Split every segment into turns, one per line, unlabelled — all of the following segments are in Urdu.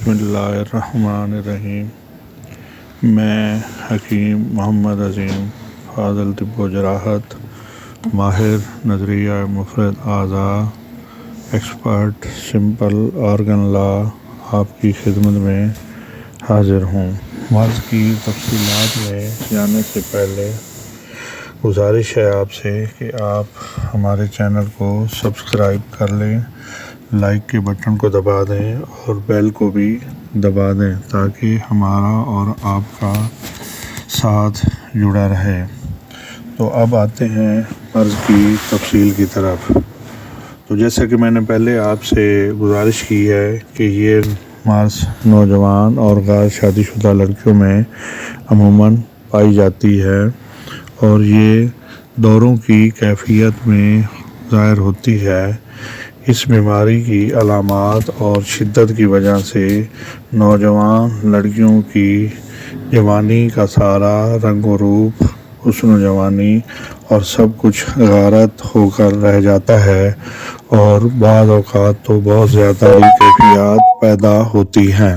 بسم اللہ الرحمن الرحیم۔ میں حکیم محمد عظیم، فاضل طب و جراحت، ماہر نظریہ مفرد اعضاء، ایکسپرٹ سمپل آرگن لا، آپ کی خدمت میں حاضر ہوں۔ مرض کی تفصیلات میں جانے سے پہلے گزارش ہے آپ سے کہ آپ ہمارے چینل کو سبسکرائب کر لیں، لائک کے بٹن کو دبا دیں اور بیل کو بھی دبا دیں تاکہ ہمارا اور آپ کا ساتھ جڑا رہے۔ تو اب آتے ہیں مرض کی تفصیل کی طرف۔ تو جیسا کہ میں نے پہلے آپ سے گزارش کی ہے کہ یہ مرض نوجوان اور غیر شادی شدہ لڑکیوں میں عموماً پائی جاتی ہے اور یہ دوروں کی کیفیت میں ظاہر ہوتی ہے۔ اس بیماری کی علامات اور شدت کی وجہ سے نوجوان لڑکیوں کی جوانی کا سارا رنگ و روپ، حسن و جوانی اور سب کچھ غارت ہو کر رہ جاتا ہے اور بعض اوقات تو بہت زیادہ کیفیات پیدا ہوتی ہیں۔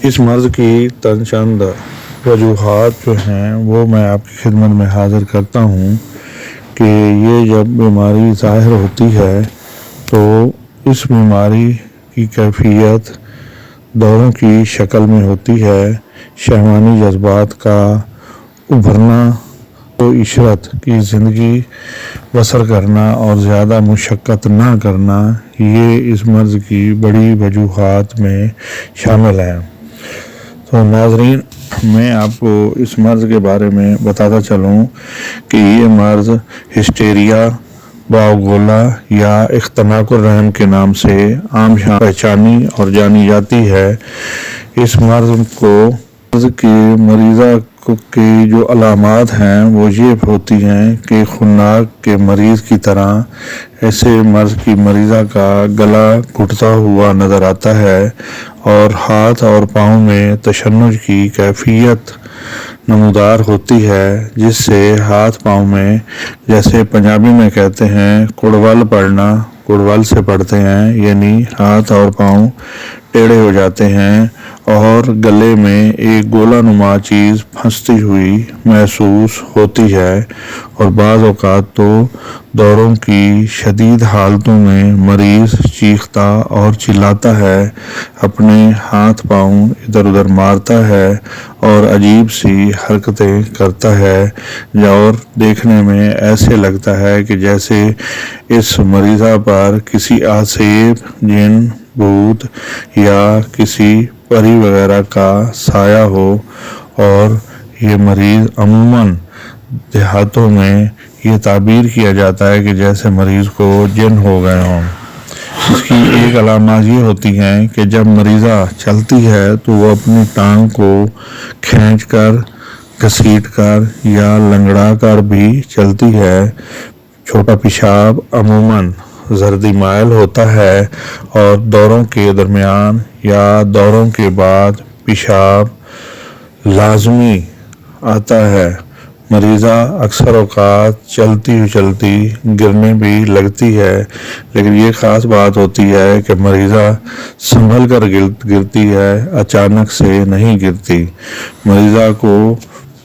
اس مرض کی چند وجوہات جو ہیں وہ میں آپ کی خدمت میں حاضر کرتا ہوں کہ یہ جب بیماری ظاہر ہوتی ہے تو اس بیماری کی کیفیت دوروں کی شکل میں ہوتی ہے۔ شہوانی جذبات کا ابھرنا، و عشرت کی زندگی بسر کرنا اور زیادہ مشقت نہ کرنا، یہ اس مرض کی بڑی وجوہات میں شامل ہیں۔ تو ناظرین، میں آپ کو اس مرض کے بارے میں بتاتا چلوں کہ یہ مرض ہسٹیریا باوگولا یا اختناق الرحم کے نام سے عام پہچانی اور جانی جاتی ہے۔ اس مرض کی مریضہ کی جو علامات ہیں وہ یہ ہوتی ہیں کہ خناق کے مریض کی طرح ایسے مرض کی مریضہ کا گلا گھٹتا ہوا نظر آتا ہے اور ہاتھ اور پاؤں میں تشنج کی کیفیت نمودار ہوتی ہے، جس سے ہاتھ پاؤں میں، جیسے پنجابی میں کہتے ہیں کڑول پڑنا، کڑول سے پڑتے ہیں، یعنی ہاتھ اور پاؤں ٹیڑھے ہو جاتے ہیں اور گلے میں ایک گولا نما چیز پھنستی ہوئی محسوس ہوتی ہے، اور بعض اوقات تو دوروں کی شدید حالتوں میں مریض چیختا اور چلاتا ہے، اپنے ہاتھ پاؤں ادھر ادھر مارتا ہے اور عجیب سی حرکتیں کرتا ہے اور دیکھنے میں ایسے لگتا ہے کہ جیسے اس مریضہ پر کسی عصیب، جن، بھوت یا کسی پری وغیرہ کا سایہ ہو، اور یہ مریض عموماً دیہاتوں میں یہ تعبیر کیا جاتا ہے کہ جیسے مریض کو جن ہو گئے ہوں۔ اس کی ایک علامات یہ ہوتی ہیں کہ جب مریضہ چلتی ہے تو وہ اپنی ٹانگ کو کھینچ کر، گھسیٹ کر یا لنگڑا کر بھی چلتی ہے۔ چھوٹا پیشاب عموماً زردی مائل ہوتا ہے اور دوروں کے درمیان یا دوروں کے بعد پیشاب لازمی آتا ہے۔ مریضہ اکثر اوقات چلتی گرنے بھی لگتی ہے، لیکن یہ خاص بات ہوتی ہے کہ مریضہ سنبھل کر گرتی ہے، اچانک سے نہیں گرتی۔ مریضہ کو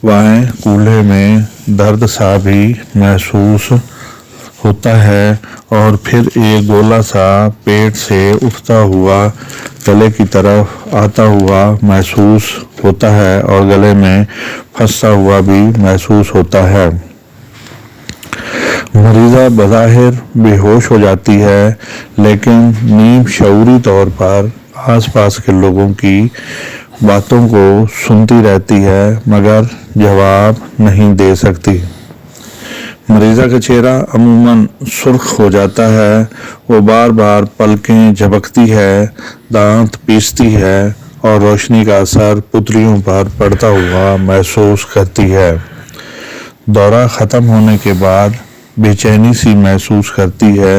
بائیں کولہے میں درد سا بھی محسوس ہوتا ہے اور پھر ایک گولا سا پیٹ سے اٹھتا ہوا گلے کی طرف آتا ہوا محسوس ہوتا ہے اور گلے میں پھنستا ہوا بھی محسوس ہوتا ہے۔ مریضہ بظاہر بے ہوش ہو جاتی ہے، لیکن نیم شعوری طور پر آس پاس کے لوگوں کی باتوں کو سنتی رہتی ہے مگر جواب نہیں دے سکتی۔ مریضہ کا چہرہ عموماً سرخ ہو جاتا ہے، وہ بار بار پلکیں جھپکتی ہے، دانت پیستی ہے اور روشنی کا اثر پتلیوں پر پڑتا ہوا محسوس کرتی ہے۔ دورہ ختم ہونے کے بعد بے چینی سی محسوس کرتی ہے۔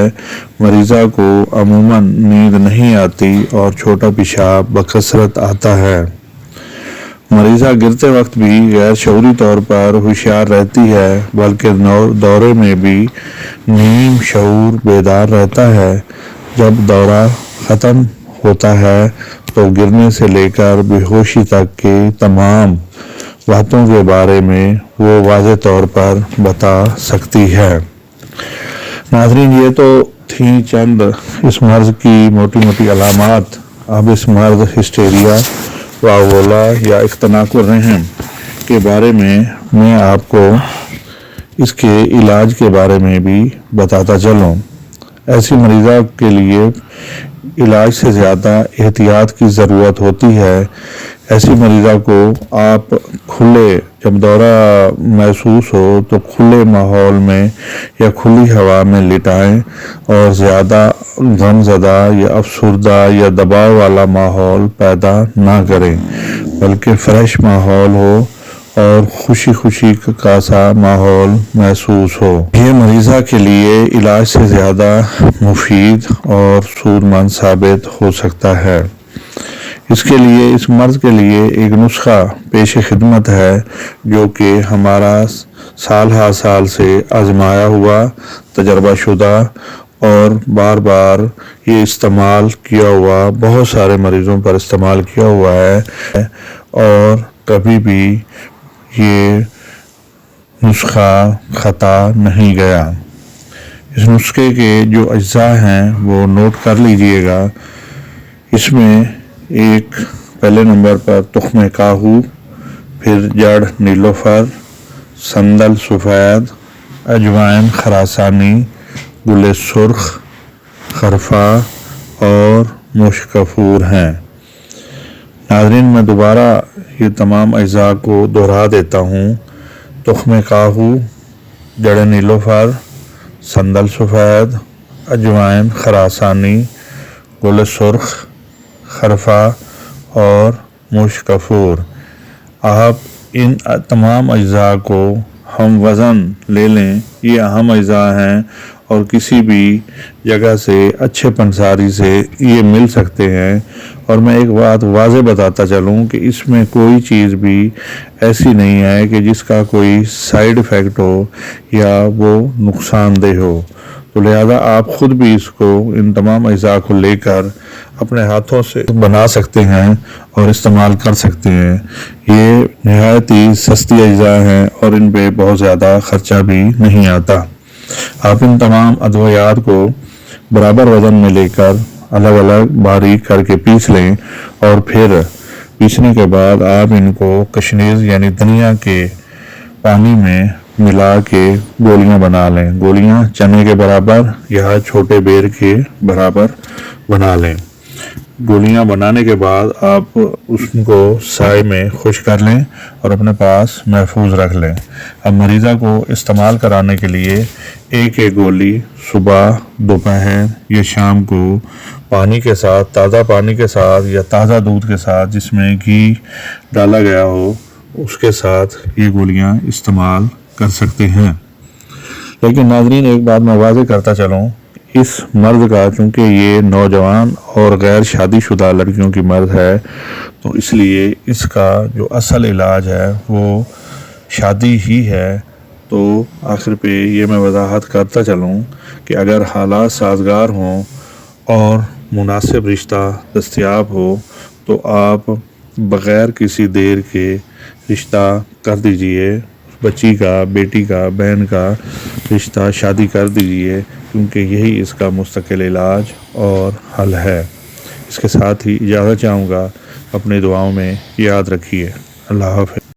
مریضہ کو عموماً نیند نہیں آتی اور چھوٹا پیشاب بکثرت آتا ہے۔ مریضہ گرتے وقت بھی غیر شعوری طور پر ہوشیار رہتی ہے، بلکہ دورے میں بھی نیم شعور بیدار رہتا ہے۔ جب دورہ ختم ہوتا ہے تو گرنے سے لے کر بے ہوشی تک کے تمام باتوں کے بارے میں وہ واضح طور پر بتا سکتی ہے۔ ناظرین، یہ تو تھیں چند اس مرض کی موٹی موٹی علامات۔ اب اس مرض ہسٹیریا واوولا یا اختناق الرحم کے بارے میں آپ کو اس کے علاج کے بارے میں بھی بتاتا چلوں۔ ایسی مریضہ کے لیے علاج سے زیادہ احتیاط کی ضرورت ہوتی ہے۔ ایسی مریضہ کو آپ جب دورہ محسوس ہو تو کھلے ماحول میں یا کھلی ہوا میں لٹائیں اور زیادہ غم زدہ یا افسردہ یا دباؤ والا ماحول پیدا نہ کریں، بلکہ فریش ماحول ہو اور خوشی کا سا ماحول محسوس ہو۔ یہ مریضہ کے لیے علاج سے زیادہ مفید اور سود مند ثابت ہو سکتا ہے۔ اس مرض کے لیے ایک نسخہ پیش خدمت ہے جو کہ ہمارا سال ہر سال سے آزمایا ہوا، تجربہ شدہ اور بار بار یہ استعمال کیا ہوا، بہت سارے مریضوں پر استعمال کیا ہوا ہے اور کبھی بھی یہ نسخہ خطا نہیں گیا۔ اس نسخے کے جو اجزاء ہیں وہ نوٹ کر لیجئے گا۔ اس میں پہلے نمبر پر تخم کاہو، پھر جڑ نیلوفر، سندل سفید، اجوائن خراسانی، گل سرخ، خرفہ اور مشک کافور ہیں۔ ناظرین، میں دوبارہ یہ تمام اجزاء کو دہرا دیتا ہوں۔ تخم کاہو، جڑ نیلوفر، سندل سفید، اجوائن خراسانی، گل سرخ، خرفہ اور مشک کافور۔ آپ ان تمام اجزاء کو ہم وزن لے لیں، یہ اہم اجزاء ہیں اور کسی بھی جگہ سے اچھے پنساری سے یہ مل سکتے ہیں۔ اور میں ایک بات واضح بتاتا چلوں کہ اس میں کوئی چیز بھی ایسی نہیں ہے کہ جس کا کوئی سائیڈ ایفیکٹ ہو یا وہ نقصان دہ ہو، تو لہذا آپ خود بھی اس کو ان تمام اجزاء کو لے کر اپنے ہاتھوں سے بنا سکتے ہیں اور استعمال کر سکتے ہیں۔ یہ نہایت ہی سستی اجزاء ہیں اور ان پہ بہت زیادہ خرچہ بھی نہیں آتا۔ آپ ان تمام ادویات کو برابر وزن میں لے کر الگ الگ باریک کر کے پیس لیں اور پھر پیسنے کے بعد آپ ان کو کشنیز یعنی دھنیا کے پانی میں ملا کے گولیاں بنا لیں۔ گولیاں چنے کے برابر یا چھوٹے بیر کے برابر بنا لیں۔ گولیاں بنانے کے بعد آپ اس کو سائے میں خشک کر لیں اور اپنے پاس محفوظ رکھ لیں۔ اب مریضہ کو استعمال کرانے کے لیے ایک گولی صبح، دوپہر یا شام کو پانی کے ساتھ، تازہ پانی کے ساتھ یا تازہ دودھ کے ساتھ جس میں گھی ڈالا گیا ہو، اس کے ساتھ یہ گولیاں استعمال کر سکتے ہیں۔ لیکن ناظرین، ایک بات میں واضح کرتا چلوں، اس مرض کا چونکہ یہ نوجوان اور غیر شادی شدہ لڑکیوں کی مرض ہے، تو اس لیے اس کا جو اصل علاج ہے وہ شادی ہی ہے۔ تو آخر پہ یہ میں وضاحت کرتا چلوں کہ اگر حالات سازگار ہوں اور مناسب رشتہ دستیاب ہو تو آپ بغیر کسی دیر کے رشتہ کر دیجئے، بچی کا، بیٹی کا، بہن کا رشتہ شادی کر دیجئے، کیونکہ یہی اس کا مستقل علاج اور حل ہے۔ اس کے ساتھ ہی اجازت چاہوں گا، اپنی دعاؤں میں یاد رکھیے۔ اللہ حافظ۔